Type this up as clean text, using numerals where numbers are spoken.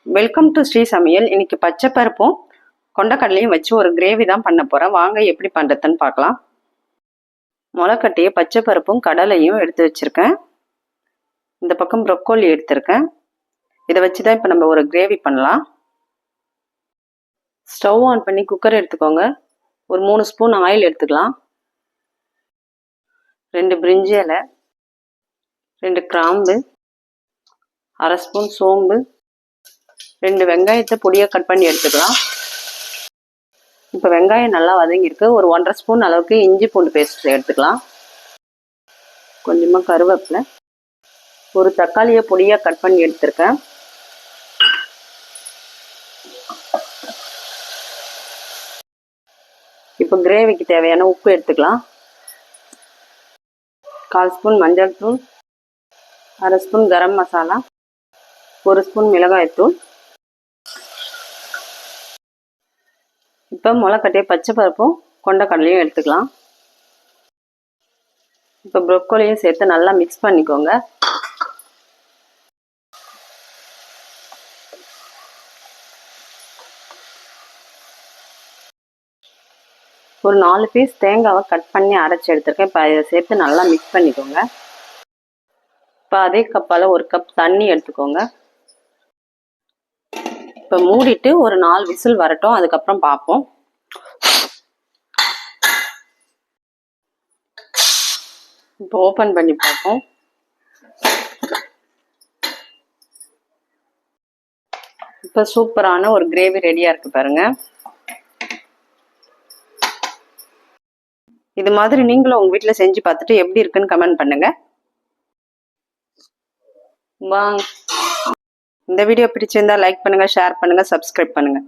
Welcome to Sri சமையல். இன்னைக்கு பச்சை பருப்பும் கொண்டக்கடலையும் வச்சு ஒரு கிரேவி தான் பண்ண போகிறேன். வாங்க எப்படி பண்ணுறதுன்னு பார்க்கலாம். முளைக்கட்டிய பச்சை பருப்பும் கடலையும் எடுத்து வச்சுருக்கேன். இந்த பக்கம் ப்ரொக்கோலி எடுத்திருக்கேன். இதை வச்சு தான் இப்போ நம்ம ஒரு கிரேவி பண்ணலாம். ஸ்டவ் ஆன் பண்ணி குக்கர் எடுத்துக்கோங்க. ஒரு 3 ஸ்பூன் ஆயில் எடுத்துக்கலாம். 2 பிரிஞ்சி இலை, 2 கிராம்பு, 1/2 ஸ்பூன் சோம்பு, 2 வெங்காயத்தை பொடியாக கட் பண்ணி எடுத்துக்கலாம். இப்போ வெங்காயம் நல்லா வதங்கியிருக்கு. ஒரு 1/2 ஸ்பூன் அளவுக்கு இஞ்சி பூண்டு பேஸ்ட் எடுத்துக்கலாம். கொஞ்சமாக கருவேப்பிலை, ஒரு தக்காளியை பொடியாக கட் பண்ணி எடுத்துருக்கேன். இப்போ கிரேவிக்கு தேவையான உப்பு எடுத்துக்கலாம். 1/4 ஸ்பூன் மஞ்சள் தூள், 1/2 ஸ்பூன் கரம் மசாலா, 1 ஸ்பூன் மிளகாய்த்தூள். இப்போ முளைக்கட்டிய பச்சை பருப்பும் கொண்டக்கடலையும் எடுத்துக்கலாம். இப்போ ப்ரொக்கோலியும் சேர்த்து நல்லா மிக்ஸ் பண்ணிக்கோங்க. ஒரு 4 பீஸ் தேங்காவை கட் பண்ணி அரைச்சி எடுத்துருக்கேன். இப்போ இதை சேர்த்து நல்லா மிக்ஸ் பண்ணிக்கோங்க. இப்போ அதே கப்பால் 1 கப் தண்ணி எடுத்துக்கோங்க. இப்போ மூடிட்டு ஒரு 4 விசில் வரட்டும், அதுக்கப்புறம் பார்ப்போம். இப்போ ஓப்பன் பண்ணி பார்ப்போம். இப்போ சூப்பரான ஒரு கிரேவி ரெடியாக இருக்குது பாருங்க. இது மாதிரி நீங்களும் உங்கள் வீட்டில் செஞ்சு பார்த்துட்டு எப்படி இருக்குன்னு கமெண்ட் பண்ணுங்க. வாங்க, இந்த வீடியோ பிடிச்சிருந்தா லைக் பண்ணுங்க, ஷேர் பண்ணுங்க, சப்ஸ்கிரைப் பண்ணுங்க.